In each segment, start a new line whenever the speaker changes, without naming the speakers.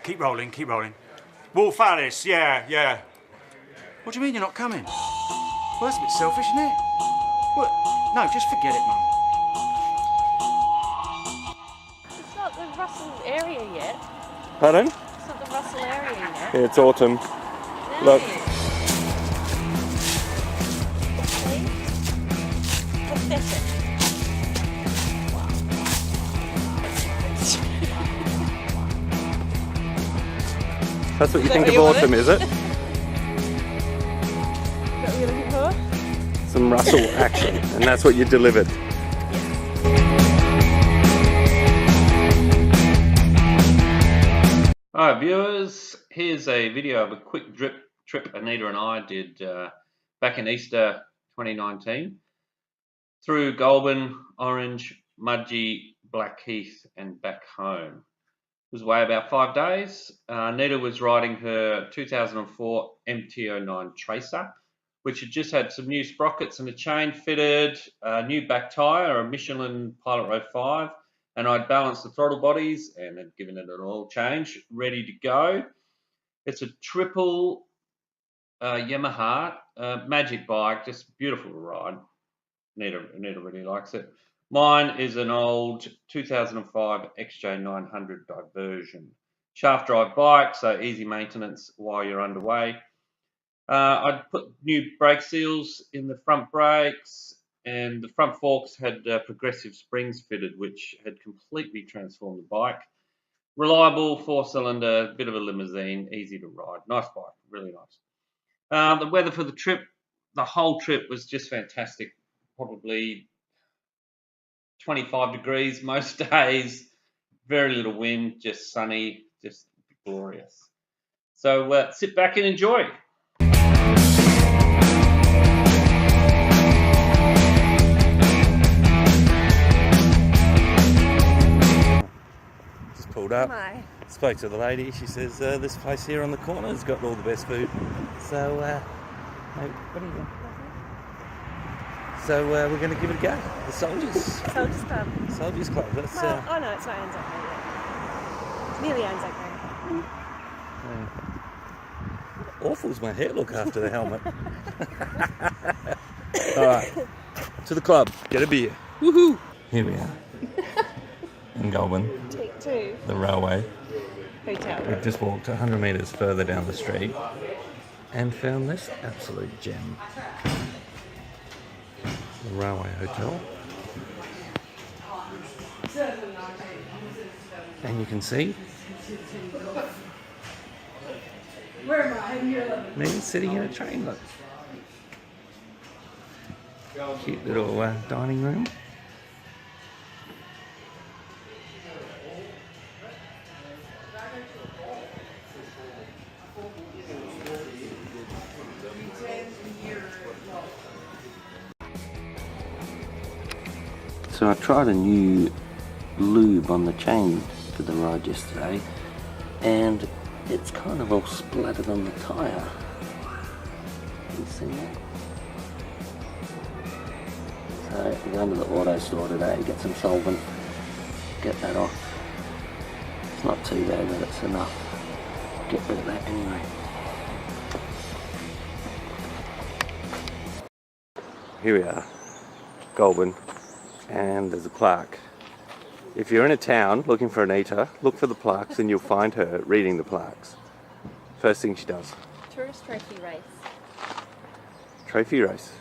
Keep rolling, keep rolling. Wolf Alice, yeah. What do you mean you're not coming? Well, that's a bit selfish, isn't it? What? No, just forget it, Mum.
It's not the Russell area yet.
Pardon?
It's not the Russell area yet.
Yeah, it's autumn.
No.
Look.
See? Pathetic.
That's what you think
what
of
you
autumn,
wanted?
is it?
Is that what you're looking for?
Some Russell action, and that's what you delivered.
Hi viewers, here's a video of a quick trip Anita and I did back in Easter 2019 through Goulburn, Orange, Mudgee, Blackheath and back home. It was away about 5 days. Anita was riding her 2004 MT-09 Tracer, which had just had some new sprockets and a chain fitted, a new back tyre, a Michelin Pilot Road 5, and I'd balanced the throttle bodies and had given it an oil change, ready to go. It's a triple Yamaha magic bike, just beautiful to ride. Anita really likes it. Mine is an old 2005 XJ900 Diversion. Shaft drive bike, so easy maintenance while you're underway. I'd put new brake seals in the front brakes, and the front forks had progressive springs fitted, which had completely transformed the bike. Reliable, 4-cylinder, bit of a limousine, easy to ride. Nice bike, really nice. The weather for the trip, the whole trip was just fantastic. Probably 25 degrees most days, very little wind, just sunny, just glorious. So sit back and enjoy.
Just pulled up,
Hi.
spoke to the lady. She says this place here on the corner has got all the best food. So, mate, what are you doing? So we're going to give it a go. The Soldiers.
Soldiers Club.
Soldiers Club. That's
Well, oh no, it's not Anzac Day yet. It's nearly Anzac Day.
awful's my hair look after the helmet. All right, to the club. Get a beer. Woohoo! Here we are in Goulburn,
Take two.
the railway.
Hotel.
We've just walked 100 metres further down the street and found this absolute gem. The Railway Hotel. And you can see me sitting in a train, look. Cute little dining room. So I tried a new lube on the chain for the ride yesterday, and it's kind of all splattered on the tyre. Can you see that? So we're going to the auto store today, get some solvent, get that off. It's not too bad, but it's enough. Get rid of that anyway. Here we are, Goulburn. And there's a plaque. If you're in a town looking for Anita, look for the plaques and you'll find her reading the plaques. First thing she does.
Tourist trophy race.
Trophy race.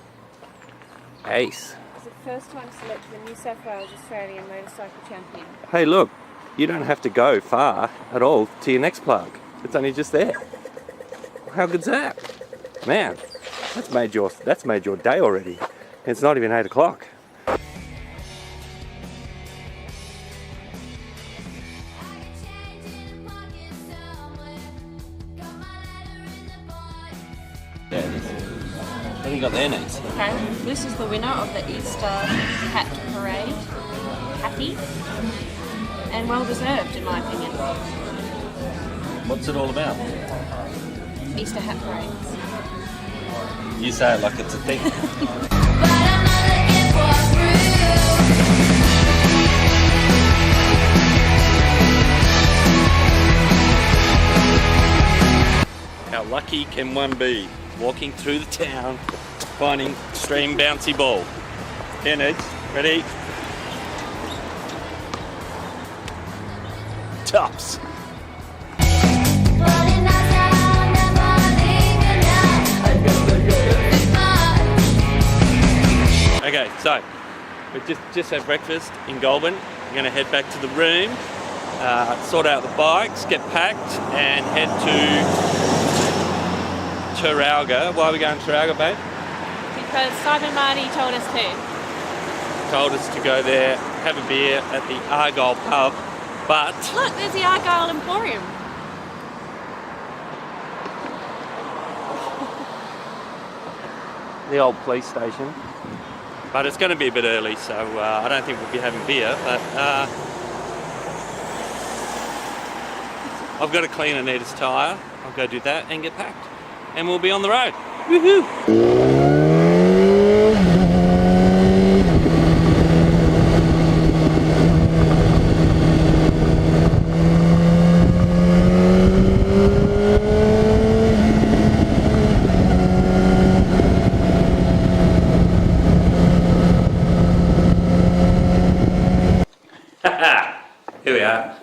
Ace.
It's the first time selected the New South Wales Australian Motorcycle Champion.
Hey look, you don't have to go far at all to your next plaque. It's only just there. How good's that? Man, that's made your day already. It's not even 8 o'clock. What have you got there, Nate?
Okay, this is the winner of the Easter Hat Parade. Happy. And well deserved, in my opinion.
What's it all about?
Easter Hat Parades.
You say it like it's a thing. How lucky can one be? Walking through the town, finding extreme bouncy ball. Here, Nate. Ready? Tops. Okay, so we've just had breakfast in Goulburn. We're going to head back to the room, sort out the bikes, get packed, and head to Traralga. Why are we going to Traralga, babe?
Because Simon Marty told us to.
Told us to go there, have a beer at the Argyle pub, but
Look, there's the Argyle Emporium.
the old police station. But it's going to be a bit early, so I don't think we'll be having beer. But I've got to clean Anita's tyre. I'll go do that and get packed, and we'll be on the road. Woohoo! Here we are.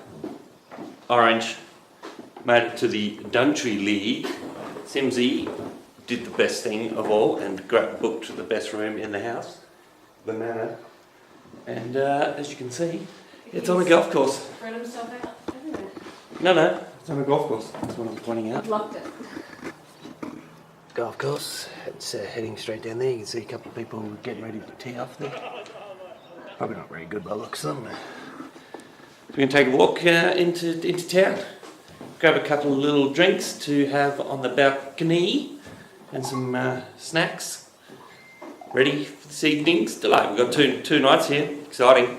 Orange made it to the Duntry League. Simsy did the best thing of all and booked the best room in the house, the Manor. And as you can see, it's on a golf course.
Spread himself out everywhere.
No, it's on a golf course. That's what I'm pointing out.
Locked it.
Golf course. It's heading straight down there. You can see a couple of people getting ready to tee off there. Probably not very good by the looks of them. We're going to take a walk into town. Grab a couple of little drinks to have on the balcony and some snacks. Ready for this evening's delight. We've got two nights here. Exciting.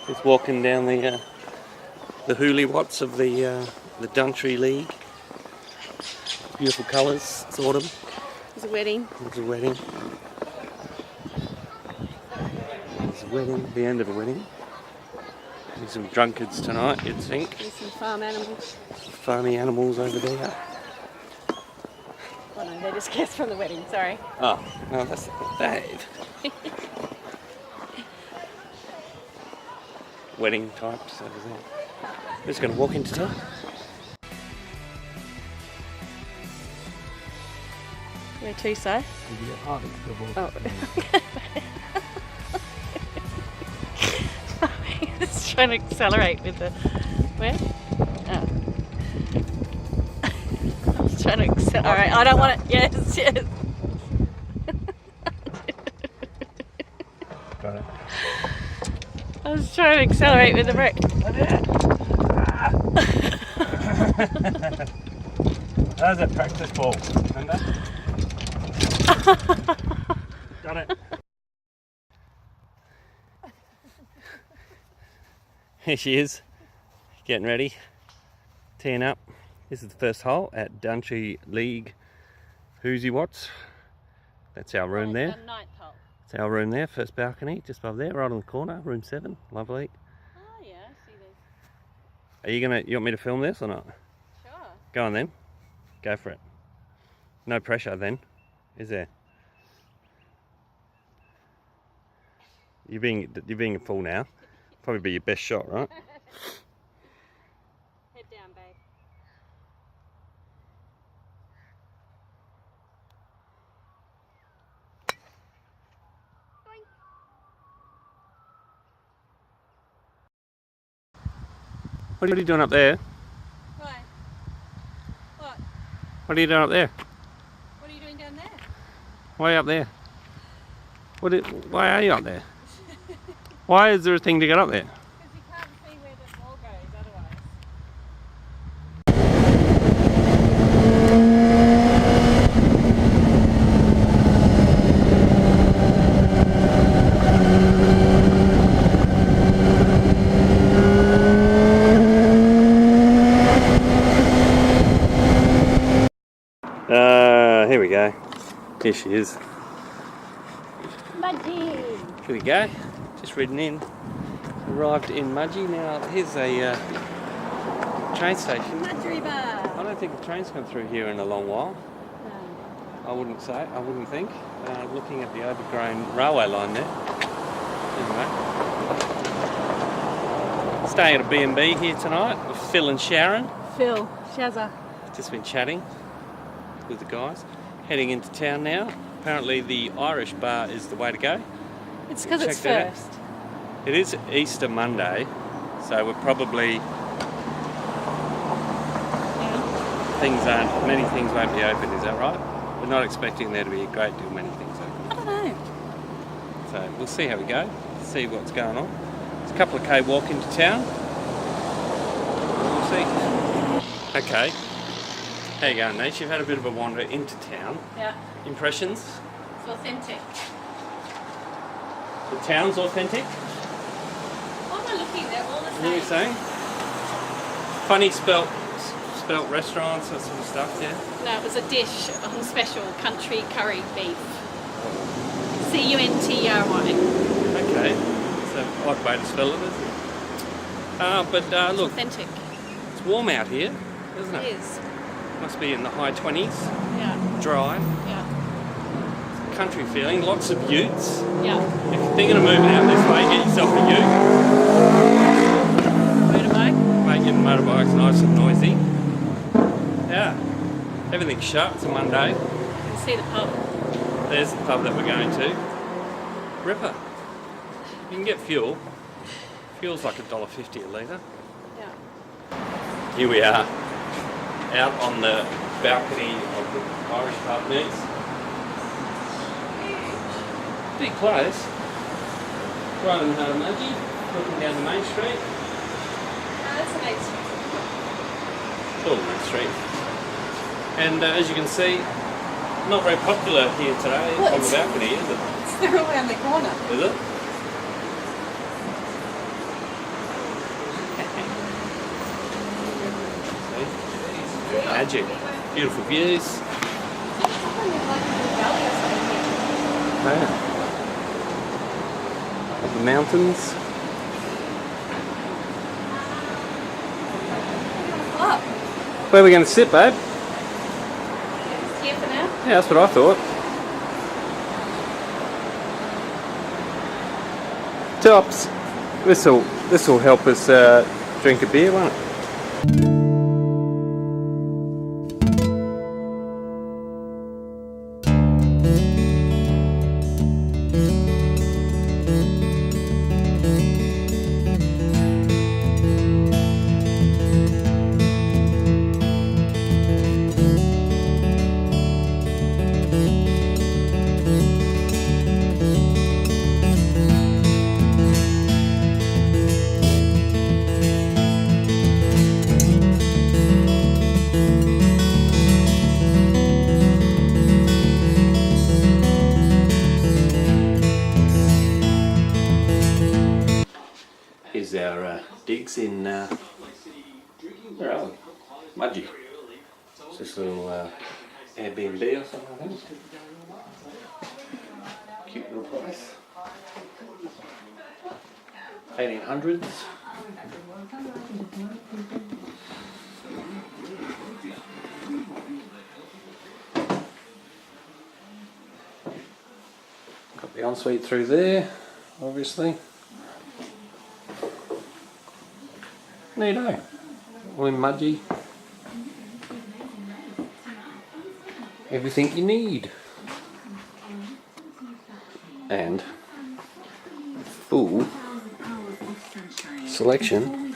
Just walking down the Hooley Watts of the Duntry League. Beautiful colours. It's autumn.
It's a wedding.
It's a wedding. It's a wedding. The end of a wedding. There's some drunkards tonight, you'd think.
There's some farm animals.
Farmy animals over there.
Oh no, they're just guests from the wedding, sorry.
Oh, no, that's Dave. Wedding types over there. We're just going to walk into town.
Where to, so?
Oh.
Just trying to accelerate with the... Where? Oh. I was trying to accelerate. Alright, I don't want it. Yes.
Got it.
I was trying to accelerate with the brick.
That was a practice ball, remember? Got it. Here she is, getting ready, teeing up. This is the first hole at Duntry League Hooley Watts. That's our room there.
The ninth hole.
That's our room there, first balcony, just above there, right on the corner, room 7, lovely.
Oh yeah, I see these.
Are you want me to film this or not?
Sure.
Go on then, go for it. No pressure then, is there? You're being a fool now. Probably be your best shot, right?
Head down, babe.
What are you doing up there?
Why? What?
What are you doing up there?
What are you doing down there?
Why are you up there? Why are you up there? Why is there a thing to get up there?
Because you can't see where the ball goes otherwise.
Here we go. Here she is.
Mudgy.
Here we go. Just ridden in. Arrived in Mudgee. Now here's a train station.
Mud River.
I don't think the train's come through here in a long while.
No.
I wouldn't think. Looking at the overgrown railway line there. Anyway. Staying at a B&B here tonight with Phil and Sharon.
Phil, Shazza.
Just been chatting with the guys. Heading into town now. Apparently the Irish bar is the way to go.
It's because it's
Check that out.
first.
It is Easter Monday, so we're probably many things won't be open, is that right? We're not expecting there to be a great deal many things open.
I don't know.
So we'll see how we go, see what's going on. It's a couple of K walk into town. We'll see. Okay. How you going, Nish? You've had a bit of a wander into town.
Yeah.
Impressions?
It's authentic.
The town's authentic?
What am I looking at? They're all the
What are you
same.
saying? Funny spelt restaurants, that sort of stuff, yeah?
No, it was a dish on special country curry beef. Cuntry.
Okay. It's an odd way to spell it, isn't it? Look,
Authentic.
it's warm out here, isn't
It
it?
is.
Must be in the high 20s,
Yeah.
dry,
Yeah.
country feeling, lots of utes.
Yeah.
If you're thinking of moving out this way, get yourself a ute.
Motorbike.
Make your motorbikes nice and noisy. Yeah. Everything's shut, it's a Monday.
You can see the pub.
There's the pub that we're going to. Ripper. You can get fuel. Fuel's like $1.50 a litre.
Yeah.
Here we are, out on the balcony of the Irish pub next. Big place. Right in the heart of Mudgee, looking down the main street.
That's amazing.
It's all Main Street. And as you can see, not very popular here today
Well,
on the balcony, is it?
They're all around the corner.
Is it? See? Magic. Beautiful views. Yeah. Of the mountains.
Up.
Where are we going to sit, babe?
Here for now.
Yeah, that's what I thought. Tops. This'll help us drink a beer, won't it? Here's our digs in, where are we? Mudgee. It's this little Airbnb or something, I think. Cute little place. 1800s. Got the ensuite through there, obviously. Neato. All in Mudgee. Everything you need. And full selection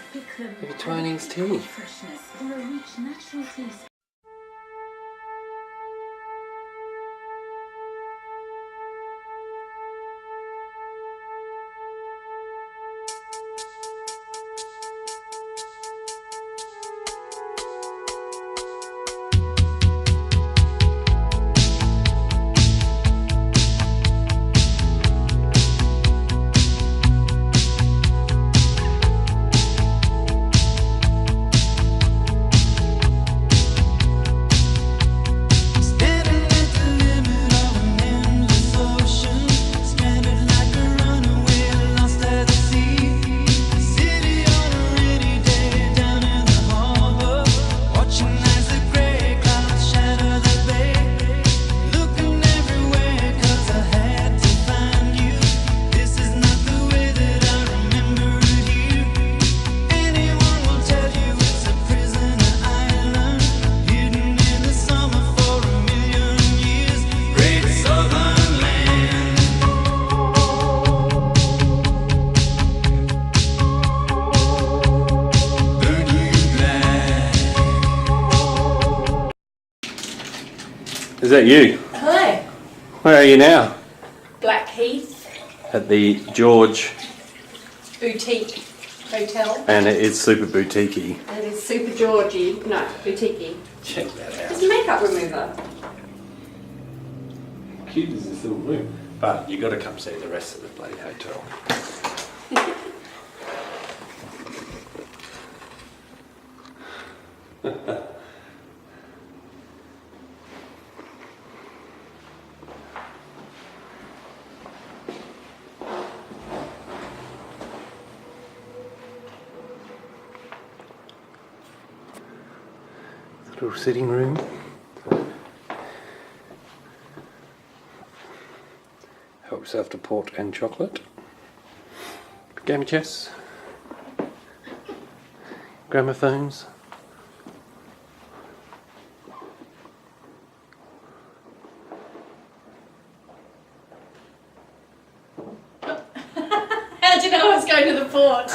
of a Twinings tea.
Is that you?
Hello.
Where are you now?
Blackheath
At the George,
Boutique Hotel.
and it is super boutique-y.
And it is super Georgie. No, boutique-y.
Check that out.
It's a makeup remover.
Cute is this little room. But you got to come see the rest of the bloody hotel. Little sitting room. Help yourself to port and chocolate. Game of chess. Gramophones.
How'd you know I was going to the port?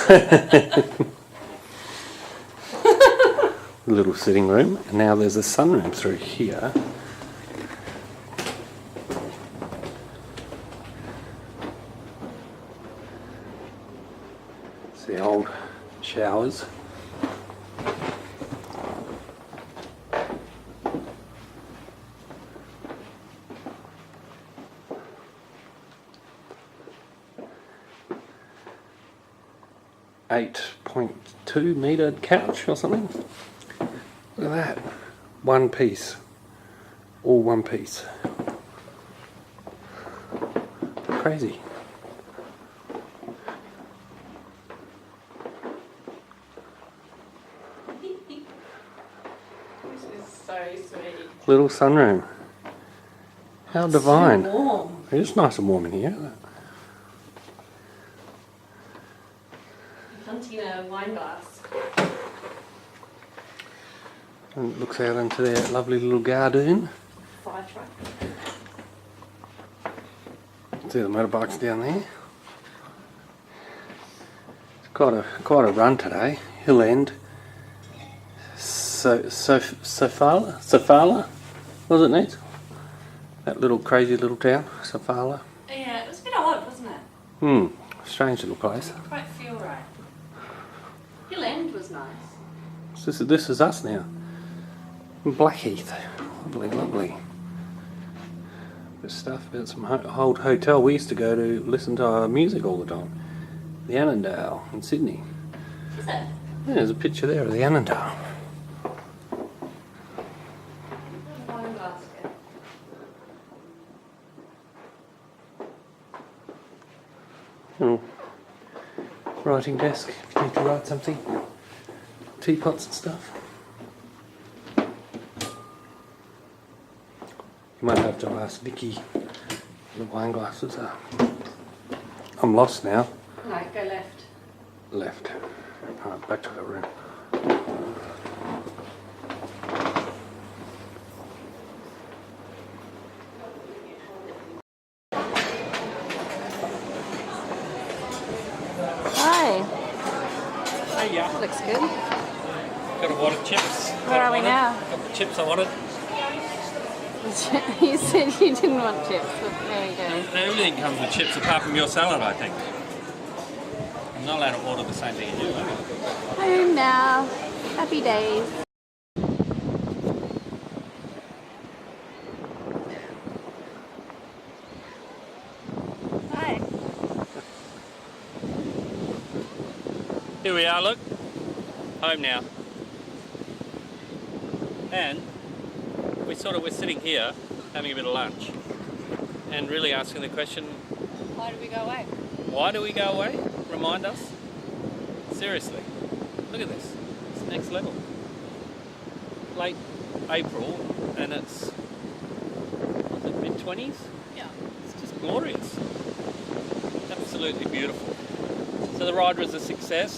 Little sitting room, and now there's a sunroom through here. It's the old showers. .2-metre couch or something. Look at that. One piece. All one piece. Crazy.
This is so sweet.
Little sunroom. How divine.
So warm.
It is nice and warm in here.
Hunting a wine glass.
And it looks out into their lovely little garden.
Fire truck.
See the motorbikes down there. It's quite a run today. Hill End. Sofala, was it neat? That little crazy little town, Sofala.
Yeah, it was a bit odd, wasn't it?
Strange little place.
Didn't quite feel right. Hill End was nice.
This is us now. Blackheath. Lovely, lovely. There's stuff about some old hotel we used to go to listen to our music all the time. The Annandale in Sydney.
Is it?
Yeah, there's a picture there of the Annandale.
Wine basket.
Oh, writing desk if you need to write something. Teapots and stuff. You might have to ask Vicky the wine glasses are. I'm lost now.
No, go left.
Left. Alright, back to the room.
Hi.
Hey, yeah.
That looks good.
Got a wad of chips.
Where are we now?
Got the chips I wanted.
You said you didn't want chips, but there you go.
Everything comes with chips apart from your salad, I think. I'm not allowed to order the same thing as you, am I?
Home now. Happy days. Hi.
Here we are, look. Home now. And we're sitting here having a bit of lunch and really asking the question,
Why did we go away?
why do we go away? Remind us. Seriously. Look at this. It's next level. Late April and it's mid-20s?
Yeah.
It's just glorious. Absolutely beautiful. So the ride was a success.